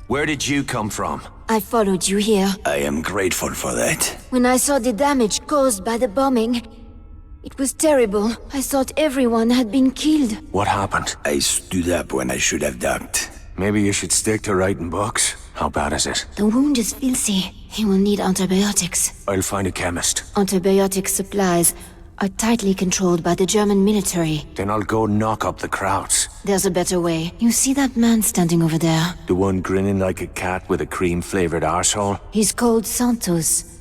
Where did you come from? I followed you here. I am grateful for that. When I saw the damage caused by the bombing, it was terrible. I thought everyone had been killed. What happened? I stood up when I should have ducked. Maybe you should stick to writing books. How bad is it? The wound is filthy. He will need antibiotics. I'll find a chemist. Antibiotic supplies are tightly controlled by the German military. Then I'll go knock up the crowds. There's a better way. You see that man standing over there? The one grinning like a cat with a cream-flavored arsehole? He's called Santos.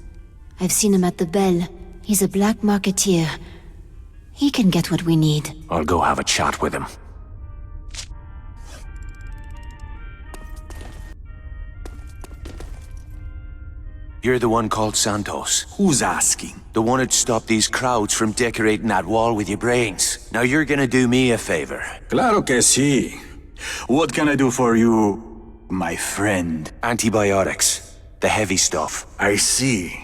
I've seen him at the Bell. He's a black marketeer. He can get what we need. I'll go have a chat with him. You're the one called Santos. Who's asking? The one who'd stop these crowds from decorating that wall with your brains. Now you're gonna do me a favor. Claro que sí. What can I do for you, my friend? Antibiotics. The heavy stuff. I see.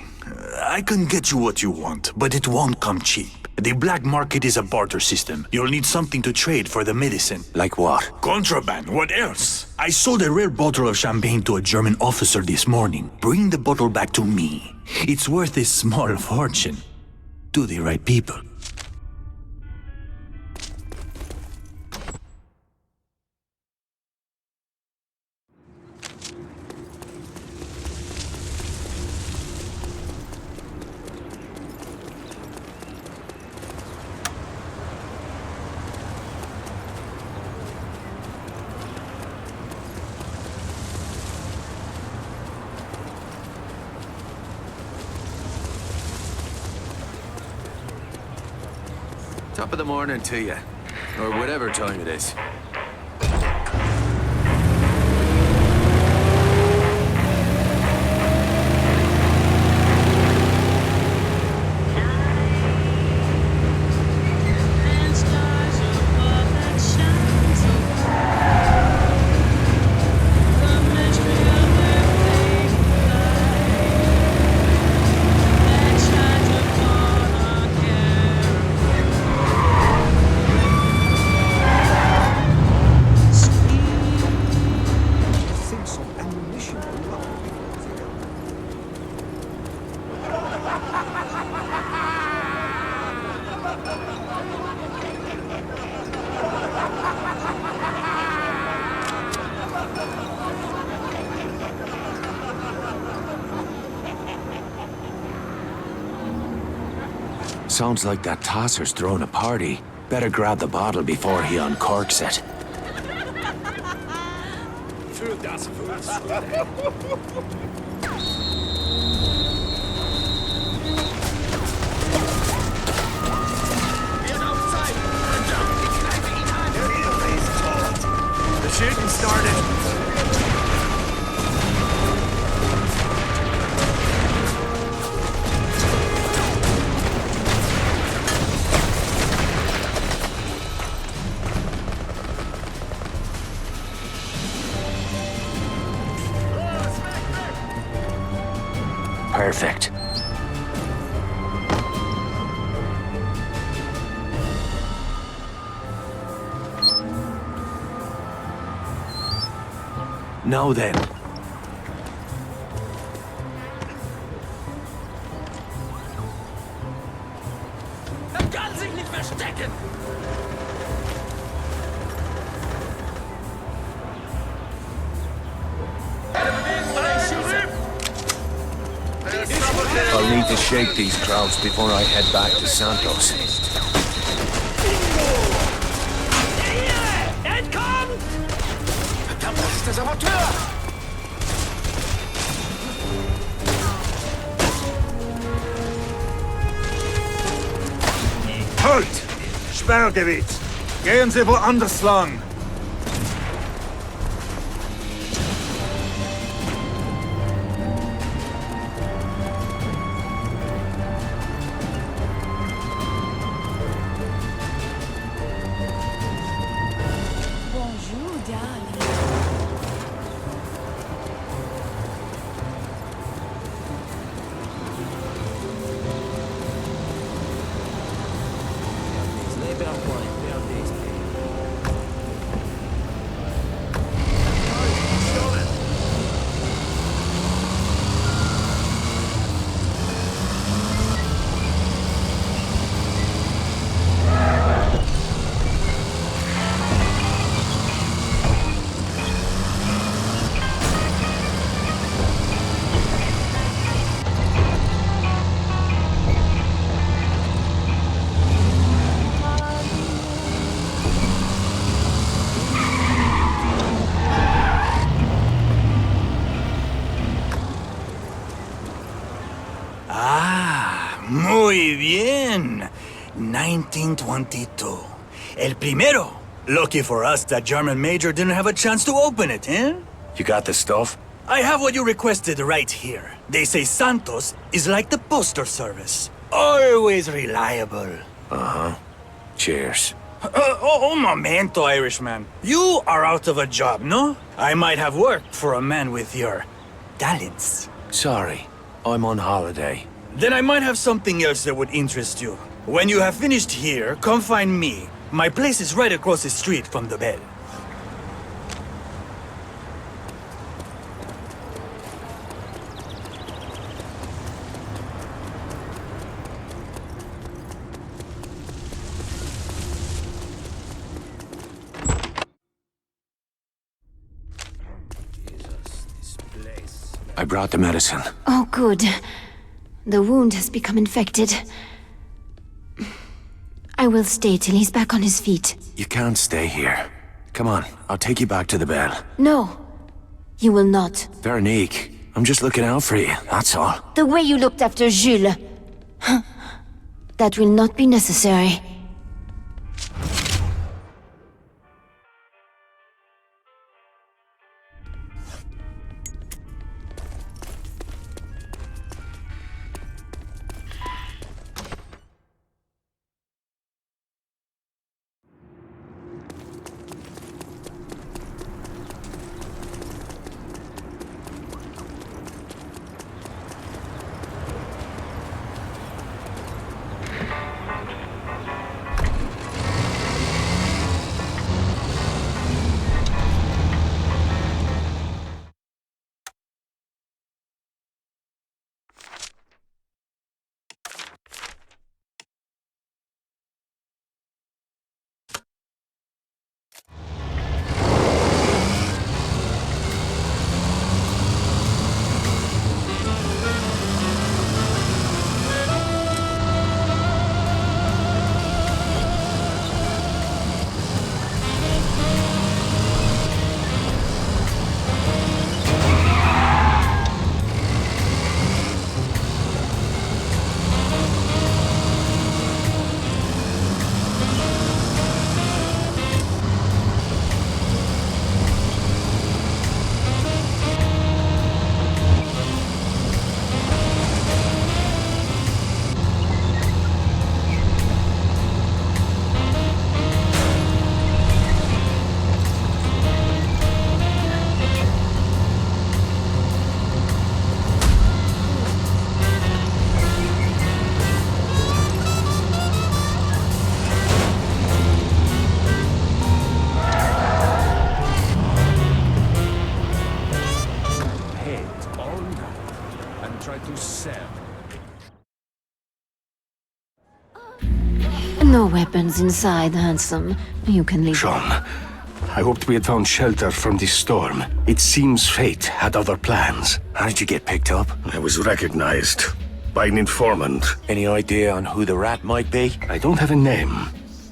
I can get you what you want, but it won't come cheap. The black market is a barter system. You'll need something to trade for the medicine. Like what? Contraband, what else? I sold a rare bottle of champagne to a German officer this morning. Bring the bottle back to me. It's worth a small fortune. To the right people. Top of the morning to you. Or whatever time it is. Sounds like that tosser's throwing a party. Better grab the bottle before he uncorks it. The shooting started. Perfect. Now then. Er kann sich nicht verstecken! I'll need to shake these crowds before I head back to Santos. Entkommt! Verdammt, das ist der Saboteur! Halt! Sperrgebiet! Gehen Sie woanders lang! 1422. El primero. Lucky for us that German major didn't have a chance to open it, eh? You got the stuff? I have what you requested right here. They say Santos is like the postal service. Always reliable. Cheers. Momento, Irishman. You are out of a job, no? I might have work for a man with your talents. Sorry, I'm on holiday. Then I might have something else that would interest you. When you have finished here, come find me. My place is right across the street from the bell. I brought the medicine. Oh, good. The wound has become infected. I will stay till he's back on his feet. You can't stay here. Come on, I'll take you back to the bell. No, you will not. Veronique, I'm just looking out for you, that's all. The way you looked after Jules. That will not be necessary. No weapons inside, handsome. You can leave. Sean, I hoped we had found shelter from this storm. It seems fate had other plans. How did you get picked up? I was recognized by an informant. Any idea on who the rat might be? I don't have a name,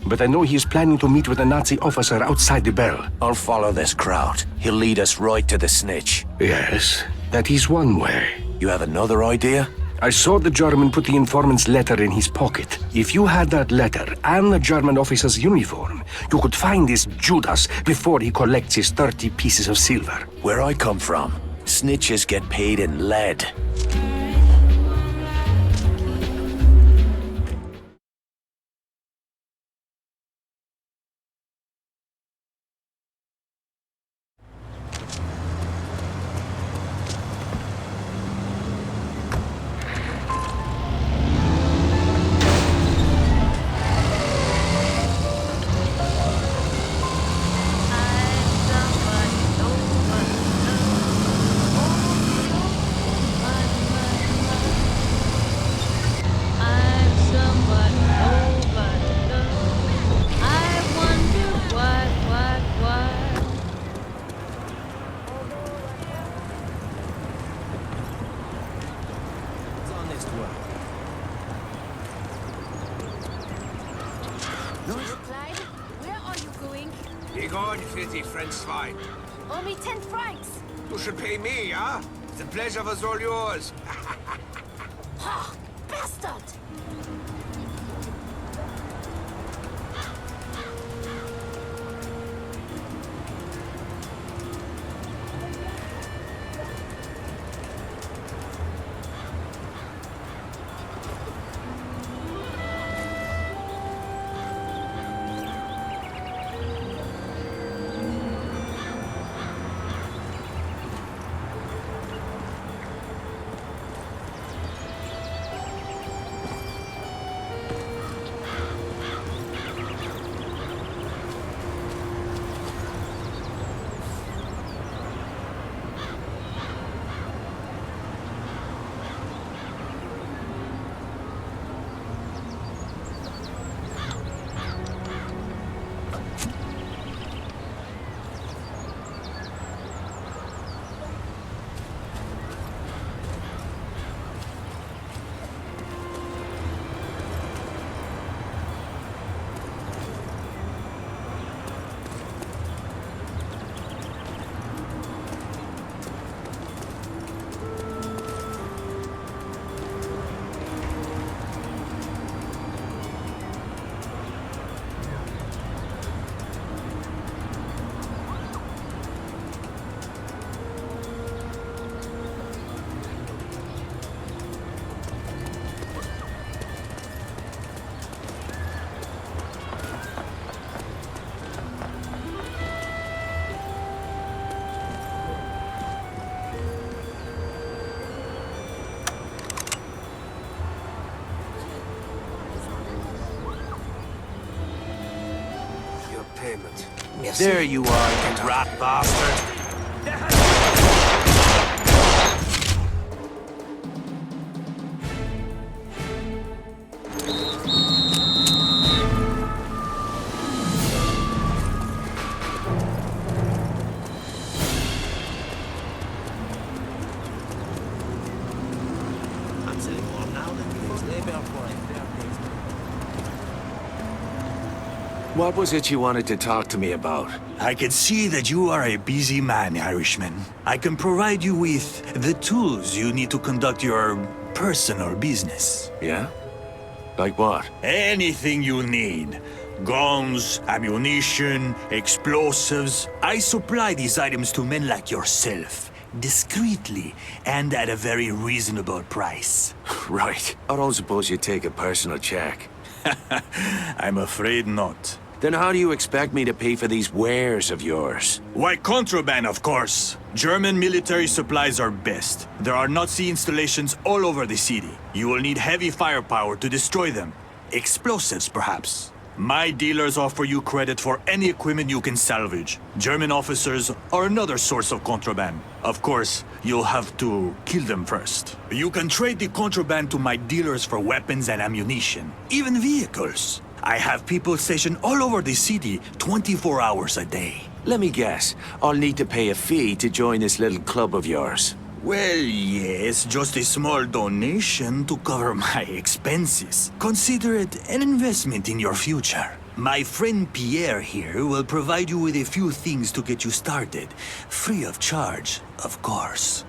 but I know he is planning to meet with a Nazi officer outside the bell. I'll follow this crowd. He'll lead us right to the snitch. Yes, that is one way. You have another idea? I saw the German put the informant's letter in his pocket. If you had that letter and the German officer's uniform, you could find this Judas before he collects his 30 pieces of silver. Where I come from, snitches get paid in lead. Clyde, where are you going? Begone, filthy French swine. Owe me 10 francs. You should pay me, yeah? The pleasure was all yours. Ha! Bastard! Merci. There you are, you rat bastard. I'm selling more now than before. What was it you wanted to talk to me about? I can see that you are a busy man, Irishman. I can provide you with the tools you need to conduct your personal business. Yeah? Like what? Anything you need. Guns, ammunition, explosives. I supply these items to men like yourself, discreetly, and at a very reasonable price. Right. I don't suppose you take a personal check. I'm afraid not. Then how do you expect me to pay for these wares of yours? Why, contraband, of course. German military supplies are best. There are Nazi installations all over the city. You will need heavy firepower to destroy them. Explosives, perhaps. My dealers offer you credit for any equipment you can salvage. German officers are another source of contraband. Of course, you'll have to kill them first. You can trade the contraband to my dealers for weapons and ammunition, even vehicles. I have people stationed all over the city 24 hours a day. Let me guess. I'll need to pay a fee to join this little club of yours. Well, yes, just a small donation to cover my expenses. Consider it an investment in your future. My friend Pierre here will provide you with a few things to get you started. Free of charge, of course.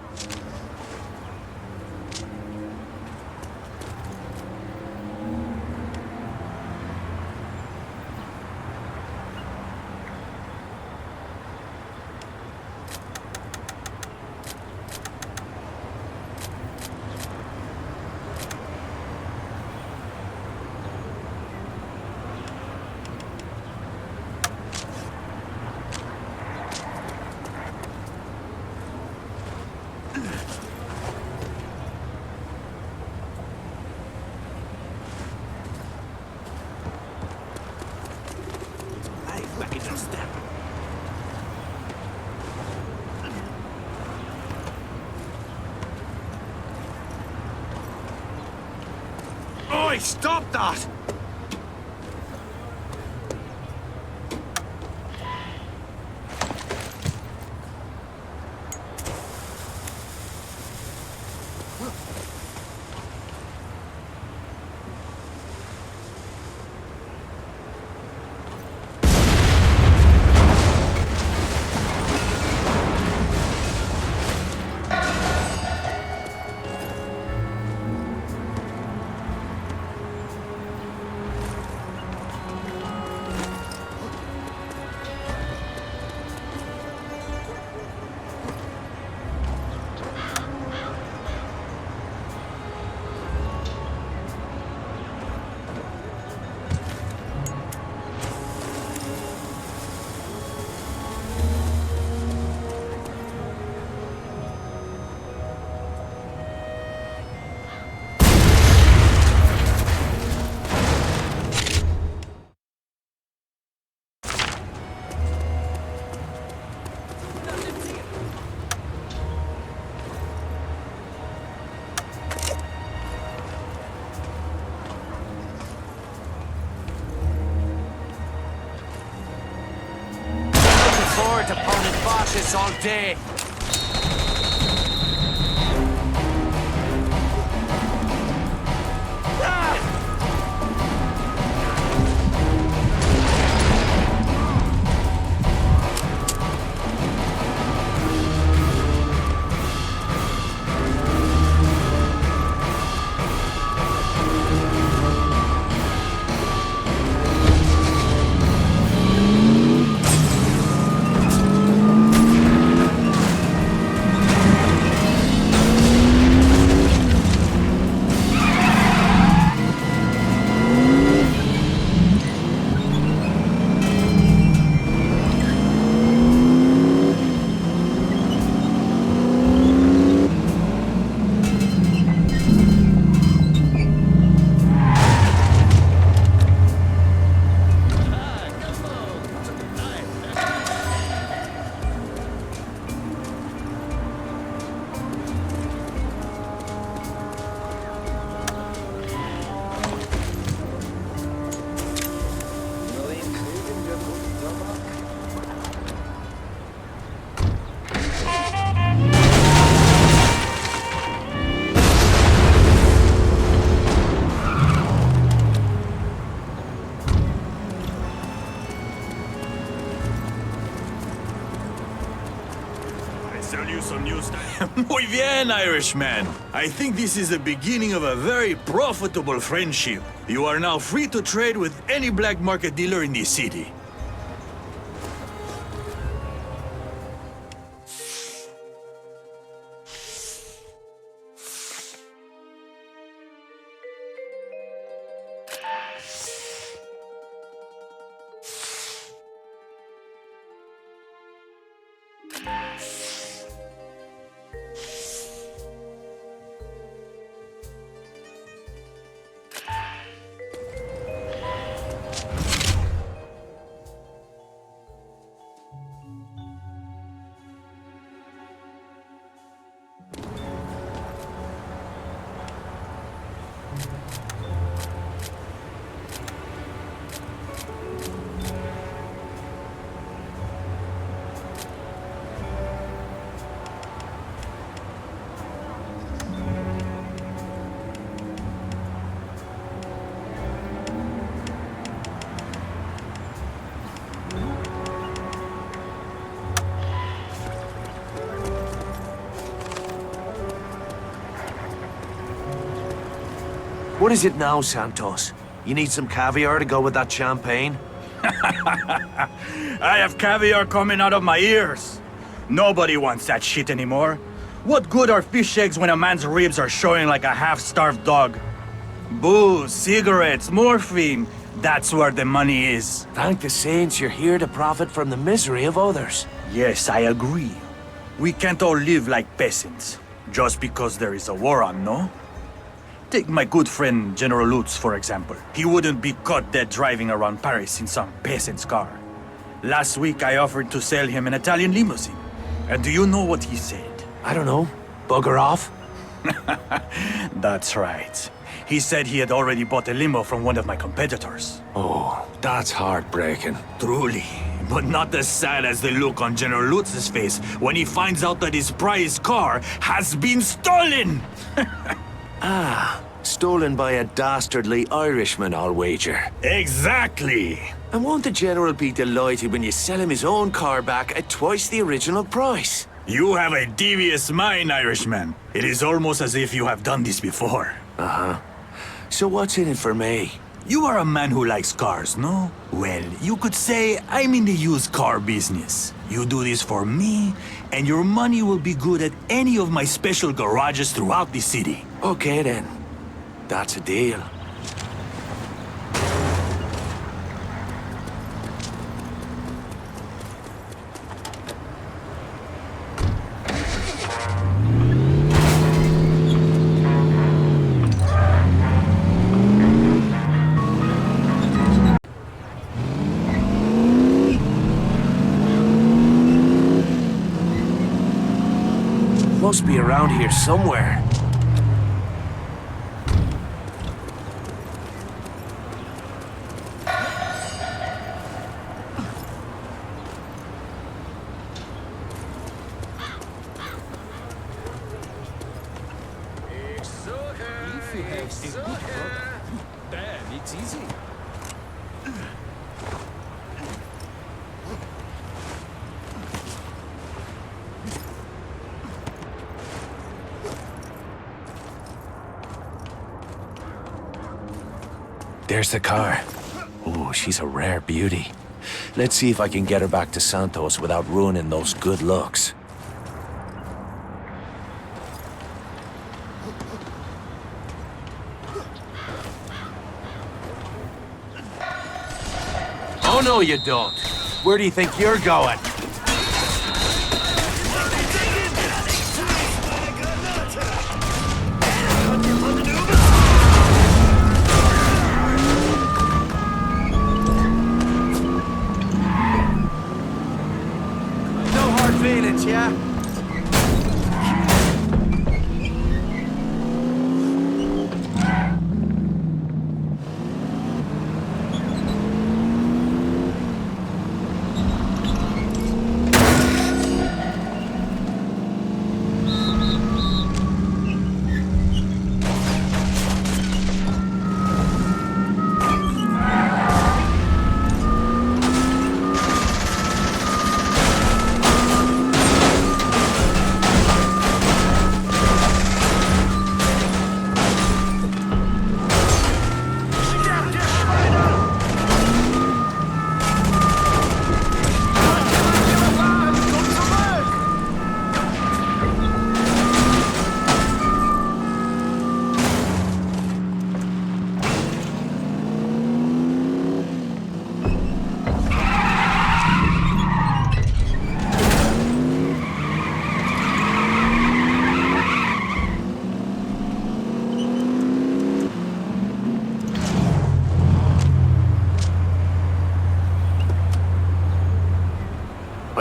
Oi, stop that! Forward to pounding fascists all day. sell you some new stuff. Muy bien, Irishman. I think this is the beginning of a very profitable friendship. You are now free to trade with any black market dealer in the city. What is it now, Santos? You need some caviar to go with that champagne? I have caviar coming out of my ears. Nobody wants that shit anymore. What good are fish eggs when a man's ribs are showing like a half-starved dog? Booze, cigarettes, morphine. That's where the money is. Thank the saints you're here to profit from the misery of others. Yes, I agree. We can't all live like peasants. Just because there is a war on, no? Take my good friend General Lutz, for example. He wouldn't be caught dead driving around Paris in some peasant's car. Last week I offered to sell him an Italian limousine. And do you know what he said? I don't know. Bugger off? That's right. He said he had already bought a limo from one of my competitors. Oh, that's heartbreaking. Truly. But not as sad as the look on General Lutz's face when he finds out that his prized car has been stolen! Stolen by a dastardly Irishman, I'll wager. Exactly! And won't the General be delighted when you sell him his own car back at twice the original price? You have a devious mind, Irishman. It is almost as if you have done this before. So what's in it for me? You are a man who likes cars, no? Well, you could say I'm in the used car business. You do this for me, and your money will be good at any of my special garages throughout the city. Okay then. That's a deal. Must be around here somewhere. It's easy. There's the car. Oh, she's a rare beauty. Let's see if I can get her back to Santos without ruining those good looks. Oh, no, you don't. Where do you think you're going? No hard feelings, yeah?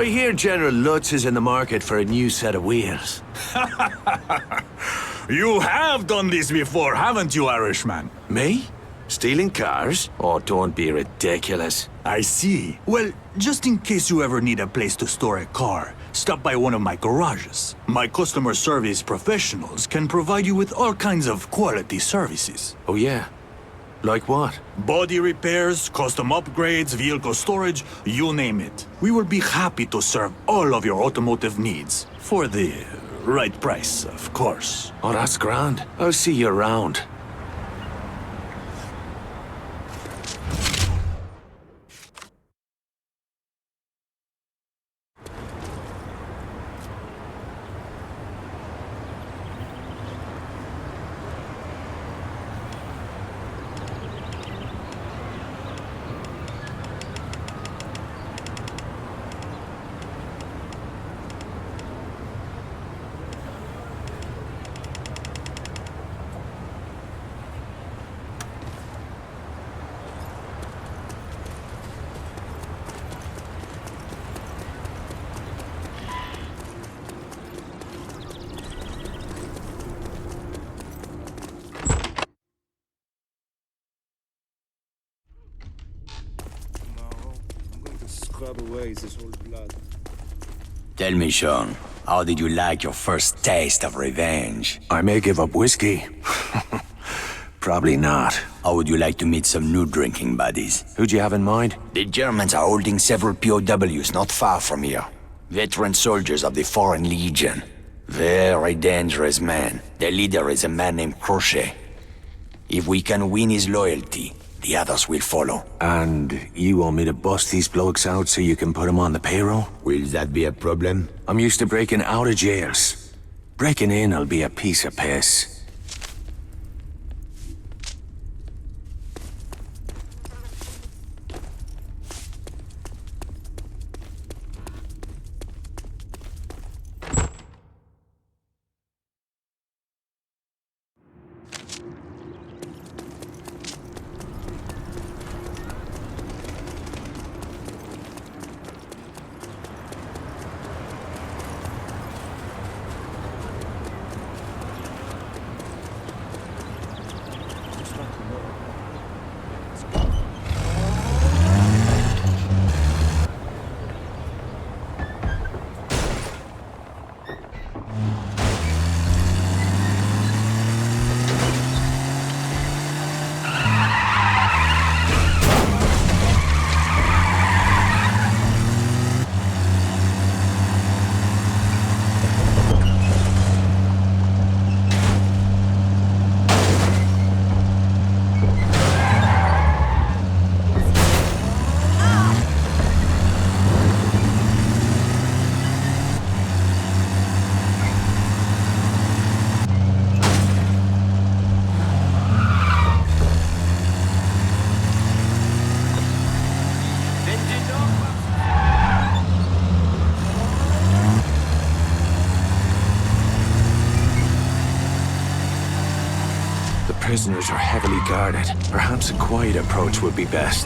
I hear General Lutz is in the market for a new set of wheels. You have done this before, haven't you, Irishman? Me? Stealing cars? Oh, don't be ridiculous. I see. Well, just in case you ever need a place to store a car, stop by one of my garages. My customer service professionals can provide you with all kinds of quality services. Oh, yeah? Like what? Body repairs, custom upgrades, vehicle storage, you name it. We will be happy to serve all of your automotive needs. For the right price, of course. Oh, that's grand. I'll see you around. Tell me, Sean, how did you like your first taste of revenge? I may give up whiskey. Probably not. How would you like to meet some new drinking buddies? Who'd you have in mind? The Germans are holding several POWs not far from here. Veteran soldiers of the Foreign Legion. Very dangerous men. Their leader is a man named Crochet. If we can win his loyalty, the others will follow. And you want me to bust these blokes out so you can put them on the payroll? Will that be a problem? I'm used to breaking out of jails. Breaking in will be a piece of piss. Prisoners are heavily guarded. Perhaps a quiet approach would be best.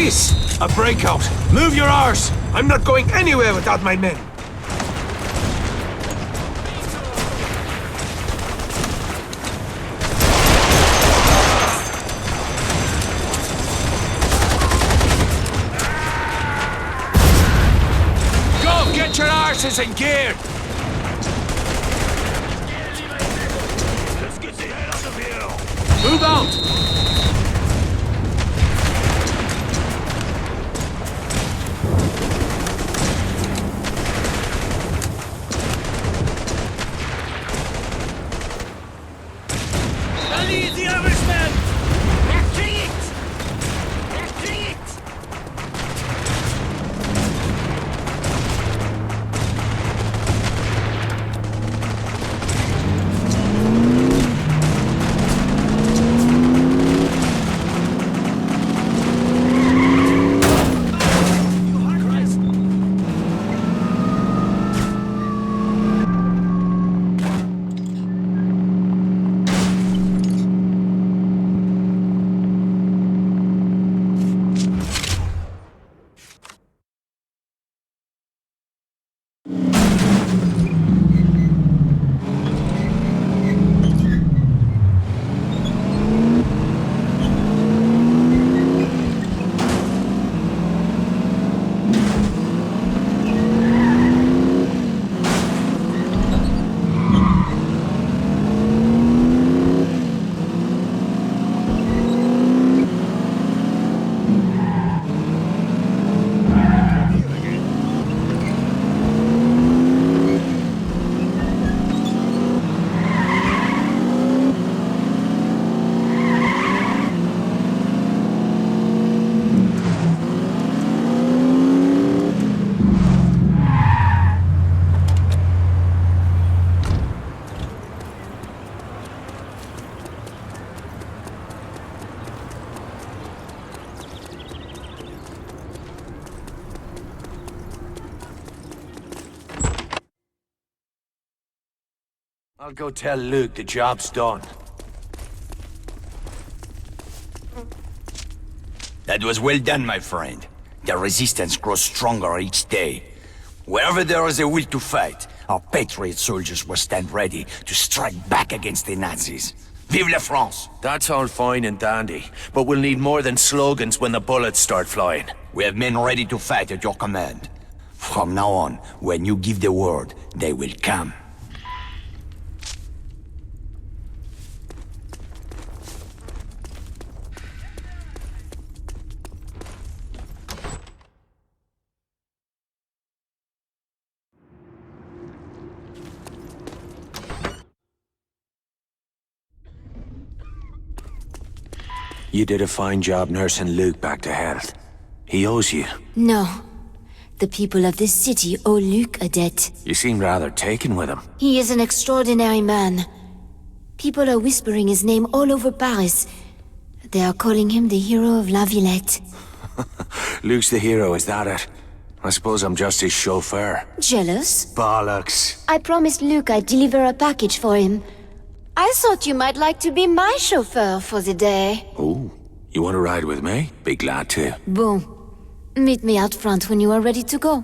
this? A breakout. Move your arse. I'm not going anywhere without my men. Go, get your arses in gear! Let's get the hell out of here! Move out! The Irishman! I'll go tell Luke the job's done. That was well done, my friend. The resistance grows stronger each day. Wherever there is a will to fight, our patriot soldiers will stand ready to strike back against the Nazis. Vive la France! That's all fine and dandy, but we'll need more than slogans when the bullets start flying. We have men ready to fight at your command. From now on, when you give the word, they will come. You did a fine job nursing Luke back to health. He owes you. No. The people of this city owe Luke a debt. You seem rather taken with him. He is an extraordinary man. People are whispering his name all over Paris. They are calling him the hero of La Villette. Luke's the hero, is that it? I suppose I'm just his chauffeur. Jealous? Bollocks. I promised Luke I'd deliver a package for him. I thought you might like to be my chauffeur for the day. Oh, you want to ride with me? Be glad to. Bon. Meet me out front when you are ready to go.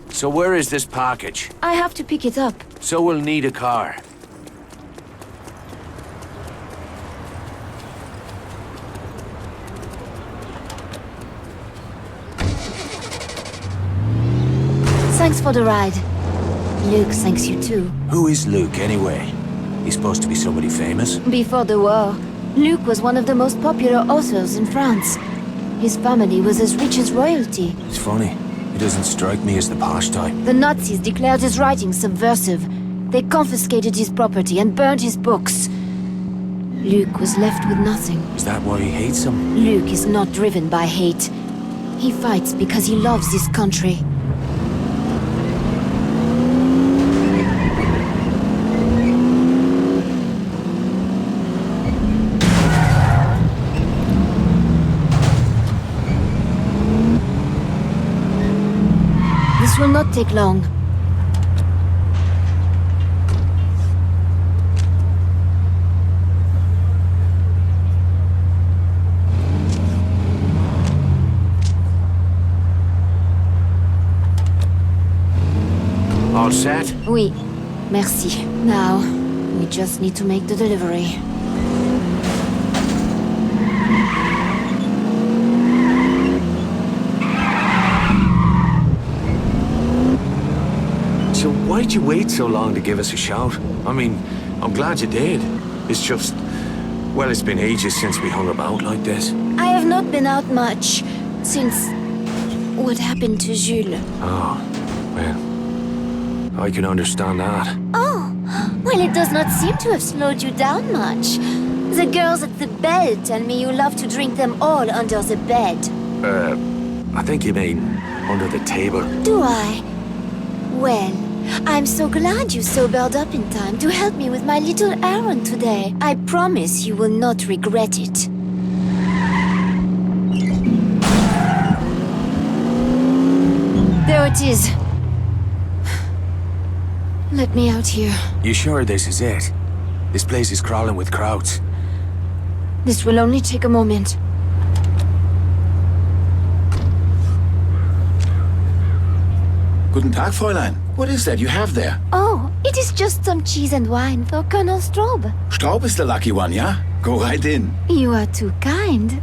So where is this package? I have to pick it up. So we'll need a car. Thanks for the ride. Luke thanks you too. Who is Luke, anyway? He's supposed to be somebody famous? Before the war, Luke was one of the most popular authors in France. His family was as rich as royalty. It's funny. He doesn't strike me as the posh type. The Nazis declared his writings subversive. They confiscated his property and burned his books. Luke was left with nothing. Is that why he hates him? Luke is not driven by hate. He fights because he loves his country. This will not take long. all set? Oui. Merci. Now, we just need to make the delivery. So why'd you wait so long to give us a shout? I mean, I'm glad you did. It's just... well, it's been ages since we hung about like this. I have not been out much since what happened to Jules. Oh, well, I can understand that. Oh, well, it does not seem to have slowed you down much. The girls at the bell tell me you love to drink them all under the bed. I think you mean under the table. Do I? Well, I'm so glad you sobered up in time to help me with my little errand today. I promise you will not regret it. There it is. Let me out here. You sure this is it? This place is crawling with crowds. This will only take a moment. Guten Tag, Fräulein. What is that you have there? Oh, it is just some cheese and wine for Colonel Straub. Straub is the lucky one, yeah? Go right in. You are too kind.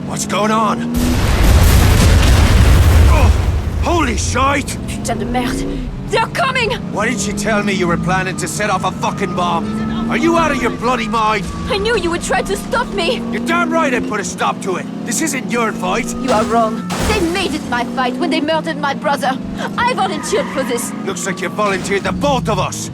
What's going on? Oh, holy shite! Putain de merde! They're coming! Why didn't you tell me you were planning to set off a fucking bomb? Are you out of your bloody mind? I knew you would try to stop me! You're damn right I put a stop to it. This isn't your fight. You are wrong. They made it my fight when they murdered my brother. I volunteered for this. Looks like you volunteered the both of us.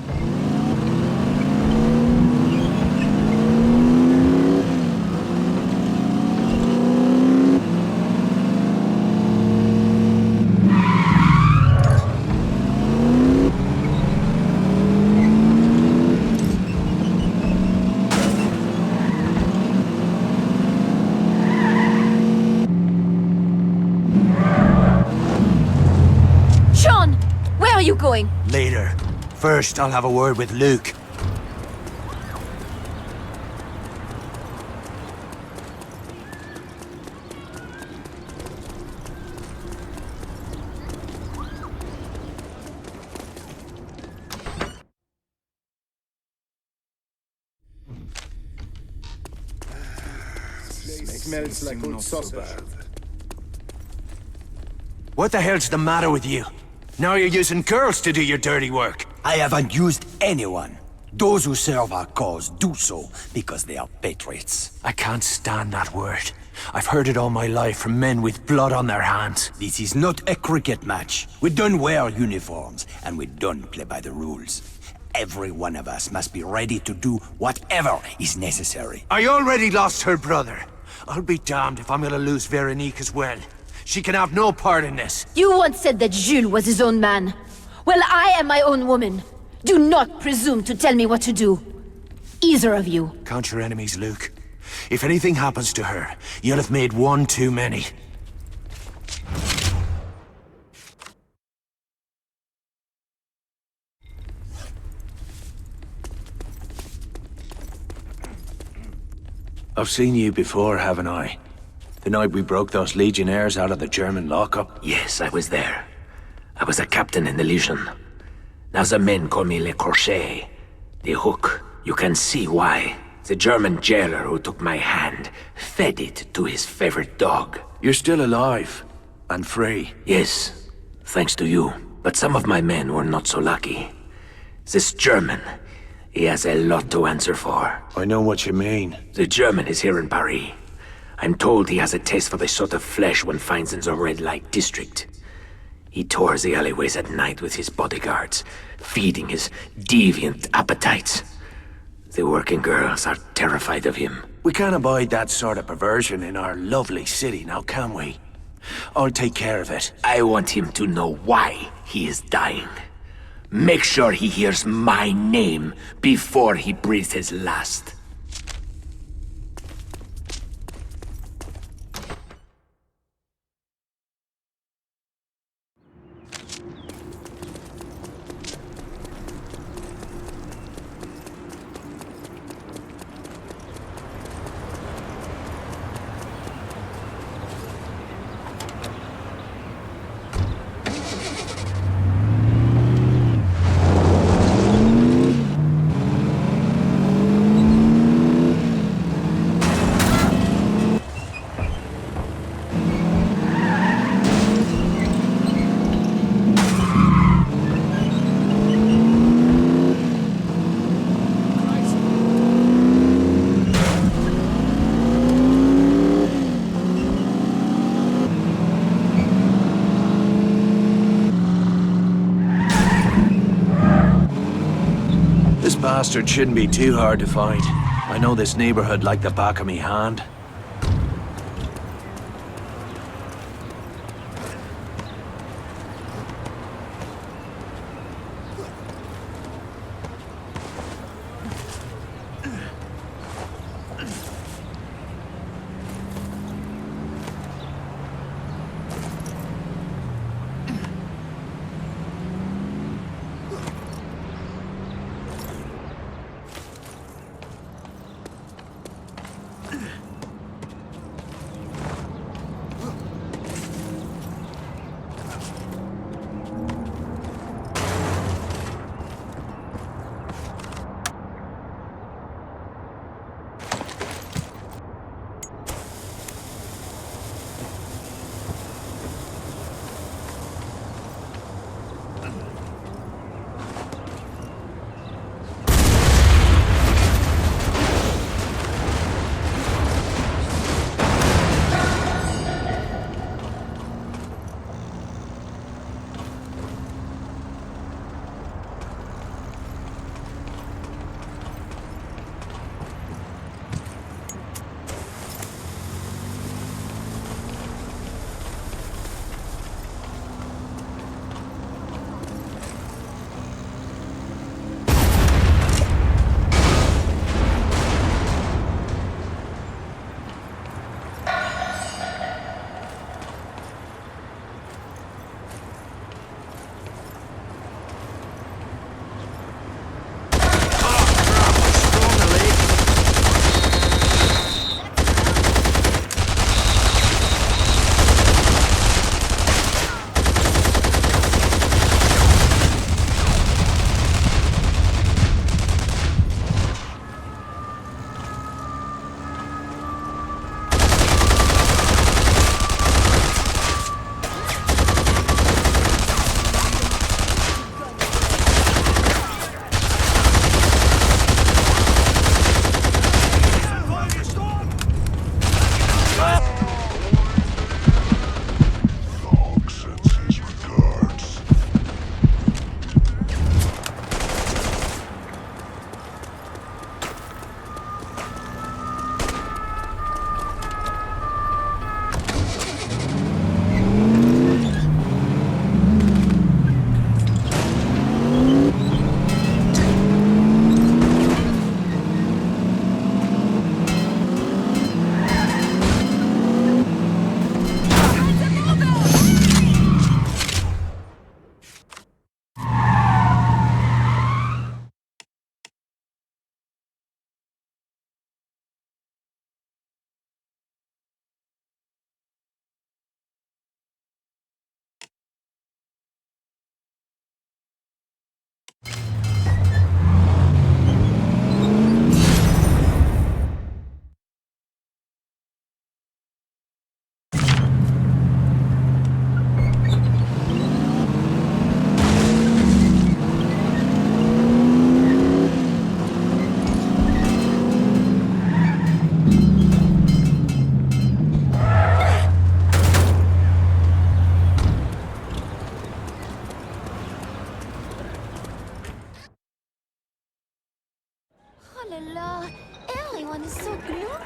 Where are you going? Later. First, I'll have a word with Luke. Smells like old sausage. What the hell's the matter with you? Now you're using girls to do your dirty work. I haven't used anyone. Those who serve our cause do so because they are patriots. I can't stand that word. I've heard it all my life from men with blood on their hands. This is not a cricket match. We don't wear uniforms, and we don't play by the rules. Every one of us must be ready to do whatever is necessary. I already lost her brother. I'll be damned if I'm gonna lose Veronique as well. She can have no part in this. You once said that Jules was his own man. Well, I am my own woman. Do not presume to tell me what to do. Either of you. Count your enemies, Luke. If anything happens to her, you'll have made one too many. I've seen you before, haven't I? The night we broke those Legionnaires out of the German lockup? Yes, I was there. I was a captain in the Legion. Now the men call me Le Crochet. The hook. You can see why. The German jailer who took my hand fed it to his favorite dog. You're still alive. And free. Yes, thanks to you. But some of my men were not so lucky. This German, he has a lot to answer for. I know what you mean. The German is here in Paris. I'm told he has a taste for the sort of flesh one finds in the red light district. He tours the alleyways at night with his bodyguards, feeding his deviant appetites. The working girls are terrified of him. We can't abide that sort of perversion in our lovely city now, can we? I'll take care of it. I want him to know why he is dying. Make sure he hears my name before he breathes his last. bastard shouldn't be too hard to find. I know this neighborhood like the back of me hand.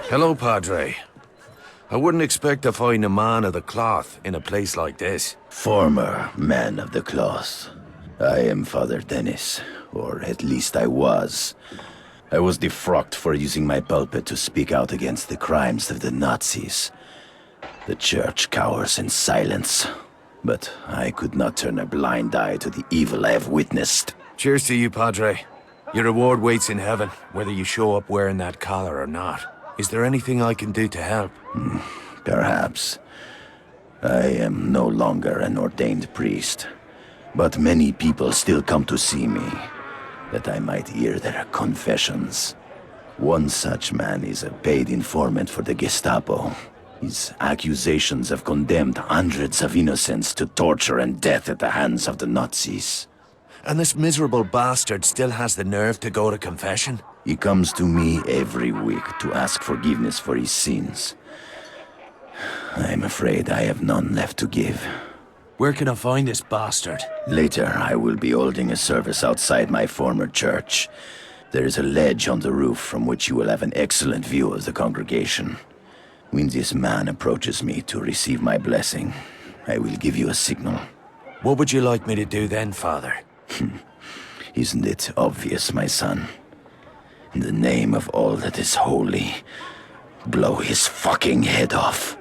Hello, Padre. I wouldn't expect to find a man of the cloth in a place like this. Former man of the cloth. I am Father Dennis, or at least I was. I was defrocked for using my pulpit to speak out against the crimes of the Nazis. The church cowers in silence, but I could not turn a blind eye to the evil I have witnessed. Cheers to you, Padre. Your reward waits in heaven, whether you show up wearing that collar or not. Is there anything I can do to help? Perhaps. I am no longer an ordained priest, but many people still come to see me, that I might hear their confessions. One such man is a paid informant for the Gestapo. His accusations have condemned hundreds of innocents to torture and death at the hands of the Nazis. And this miserable bastard still has the nerve to go to confession? He comes to me every week to ask forgiveness for his sins. I'm afraid I have none left to give. Where can I find this bastard? Later, I will be holding a service outside my former church. There is a ledge on the roof from which you will have an excellent view of the congregation. When this man approaches me to receive my blessing, I will give you a signal. What would you like me to do then, Father? Isn't it obvious, my son? In the name of all that is holy, blow his fucking head off.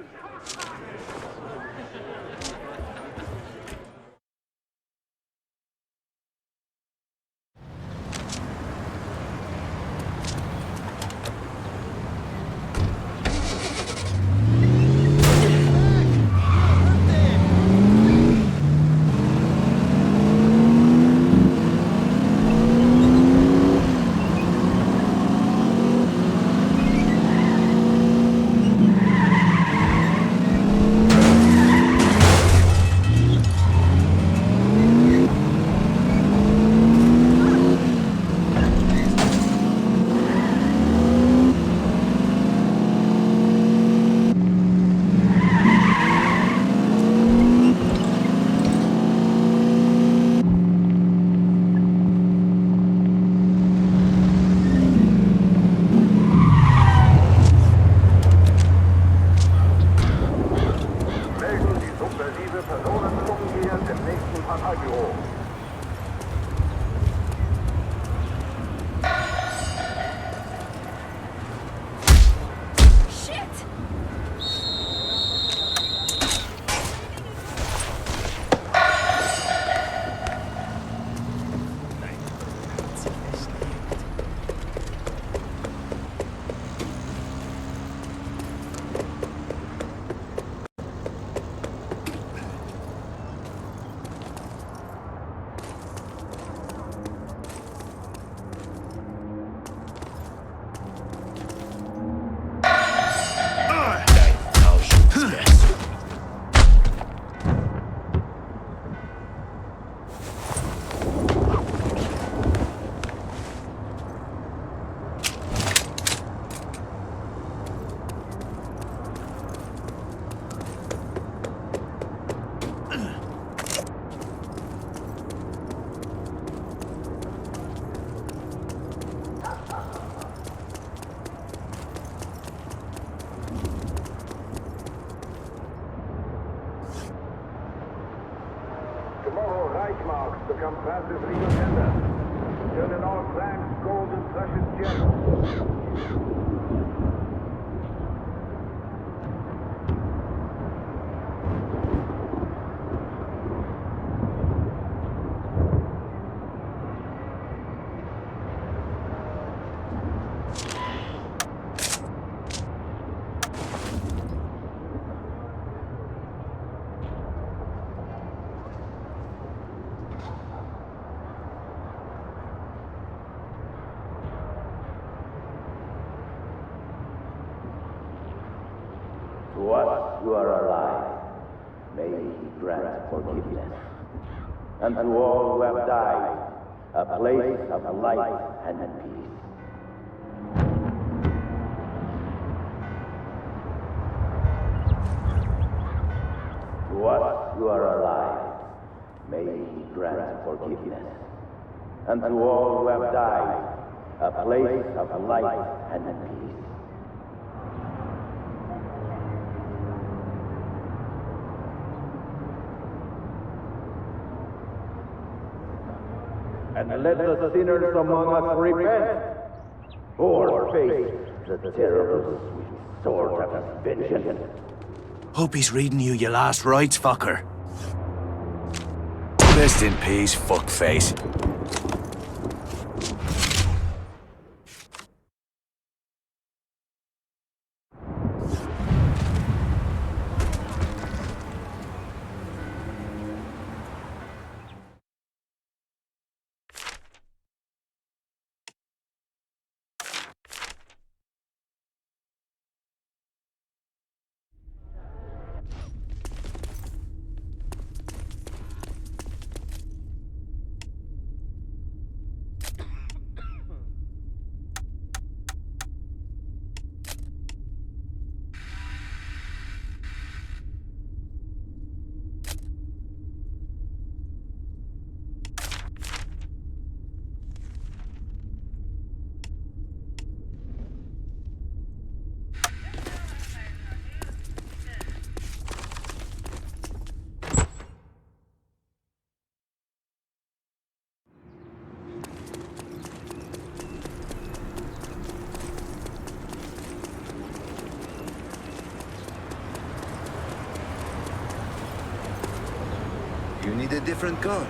Tomorrow, Reichmarks become passive legal tender. Turn in all claims, gold, and precious gems. To us who are alive, may He grant forgiveness. And to all who have died, a place of light and peace. To us who are alive, may He grant forgiveness. And to all who have died, a place of light and peace. And let the sinners among us repent, or face the terrible sweet sword of vengeance. Hope he's reading you your last rites, fucker. Rest in peace, fuckface. need a different gun.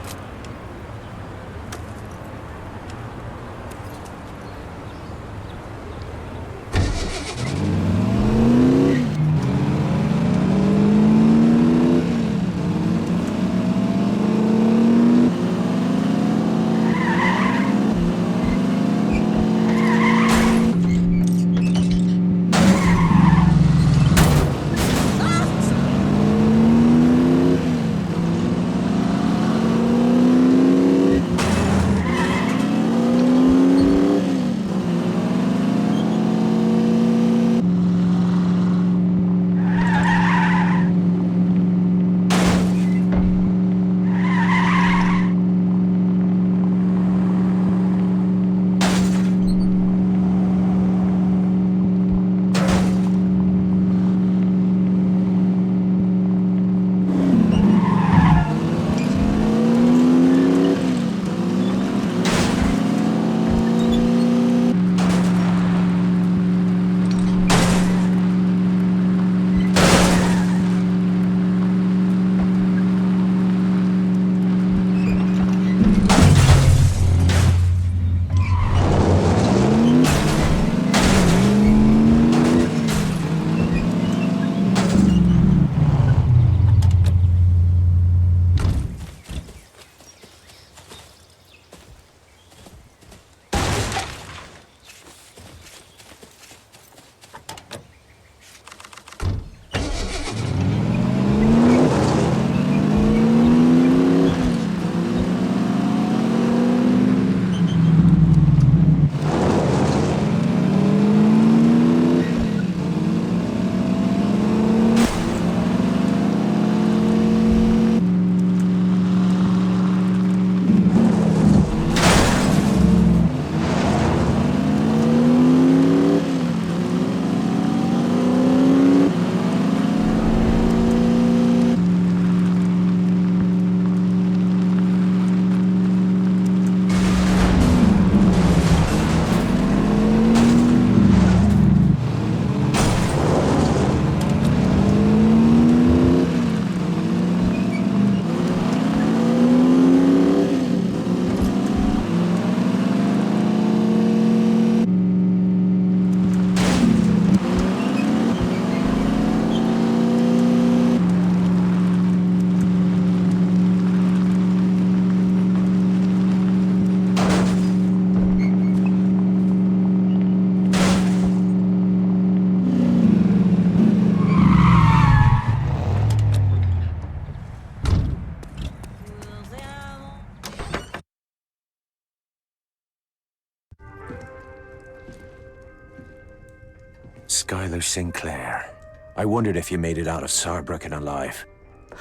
Skylar Sinclair. I wondered if you made it out of Saarbrücken alive.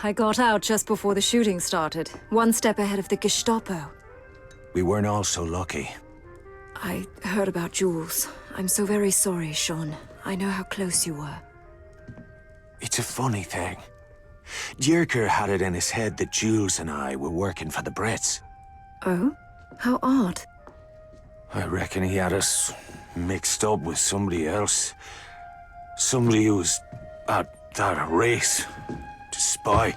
I got out just before the shooting started, one step ahead of the Gestapo. We weren't all so lucky. I heard about Jules. I'm so very sorry, Sean. I know how close you were. It's a funny thing. Dierker had it in his head that Jules and I were working for the Brits. Oh? How odd. I reckon he had us mixed up with somebody else. Somebody who was at that race to spy.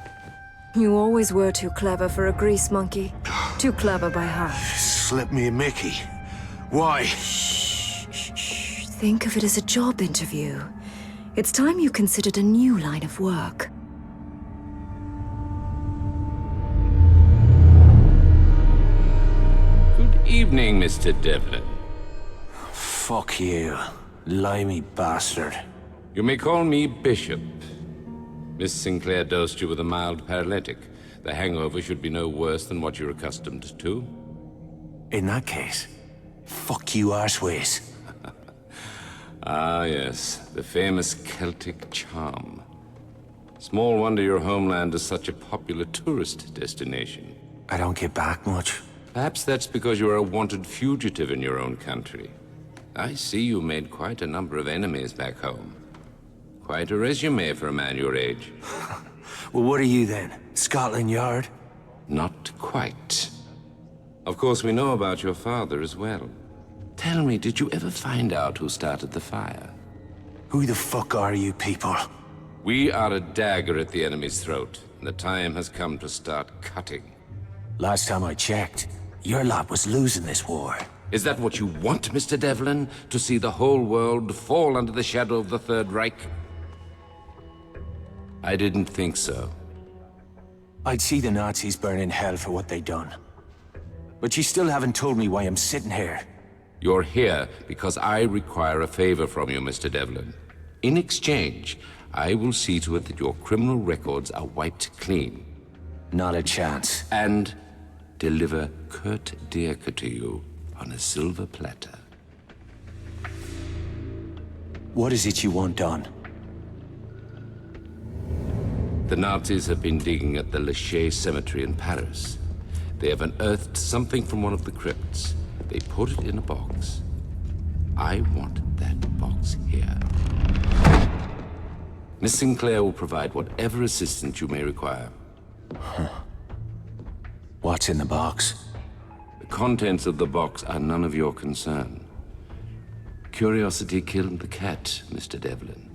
You always were too clever for a grease monkey. Too clever by half. Slip me a Mickey. Why? Shh, shh, shh. Think of it as a job interview. It's time you considered a new line of work. Good evening, Mr. Devlin. Fuck you, limey bastard. You may call me Bishop. Miss Sinclair dosed you with a mild paralytic. The hangover should be no worse than what you're accustomed to. In that case, fuck you arseways. Ah, yes, the famous Celtic charm. Small wonder your homeland is such a popular tourist destination. I don't get back much. Perhaps that's because you are a wanted fugitive in your own country. I see you made quite a number of enemies back home. Quite a resume for a man your age. Well, what are you then? Scotland Yard? Not quite. Of course, we know about your father as well. Tell me, did you ever find out who started the fire? Who the fuck are you people? We are a dagger at the enemy's throat, and the time has come to start cutting. Last time I checked, your lot was losing this war. Is that what you want, Mr. Devlin? To see the whole world fall under the shadow of the Third Reich? I didn't think so. I'd see the Nazis burn in hell for what they done. But you still haven't told me why I'm sitting here. You're here because I require a favor from you, Mr. Devlin. In exchange, I will see to it that your criminal records are wiped clean. Not a chance. And deliver Kurt Dierker to you on a silver platter. What is it you want done? The Nazis have been digging at the Le Chais cemetery in Paris. They have unearthed something from one of the crypts. They put it in a box. I want that box here. Miss Sinclair will provide whatever assistance you may require. Huh. What's in the box? The contents of the box are none of your concern. Curiosity killed the cat, Mr. Devlin.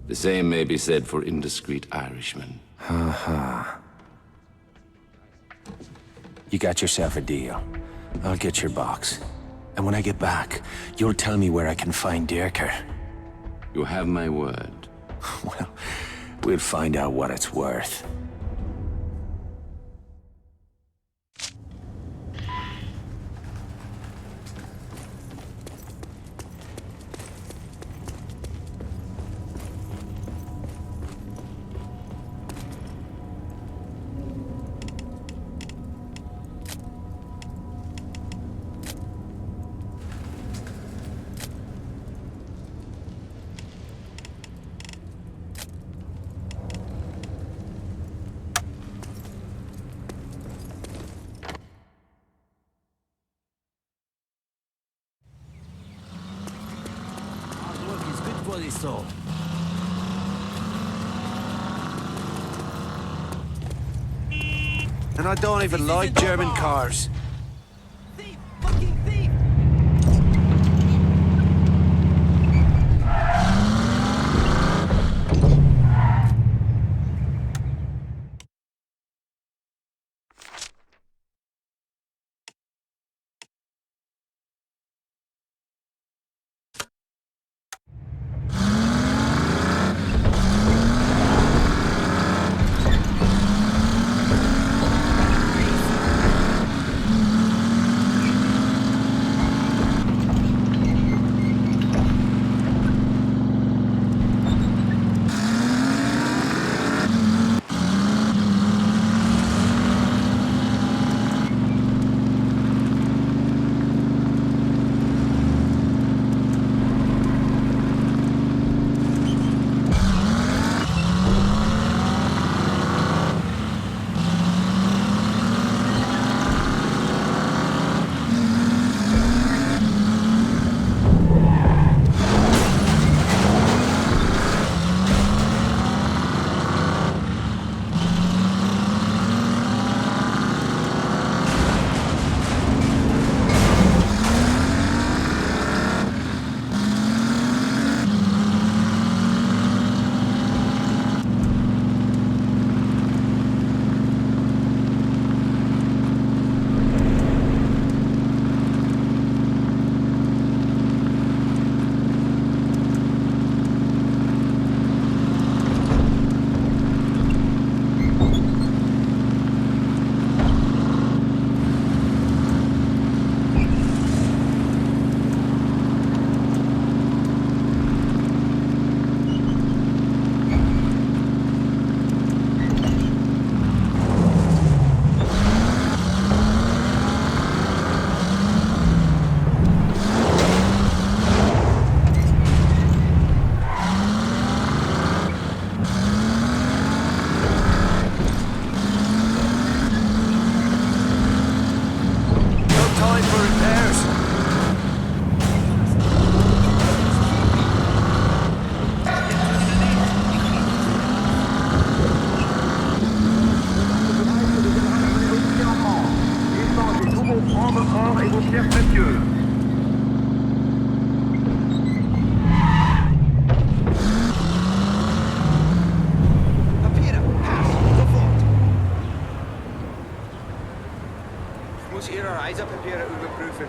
The same may be said for indiscreet Irishmen. Ha. You got yourself a deal. I'll get your box. And when I get back, you'll tell me where I can find Dierker. You have my word. Well, we'll find out what it's worth. And I don't even like German cars. Muss ihr Reise papieren überprüfen.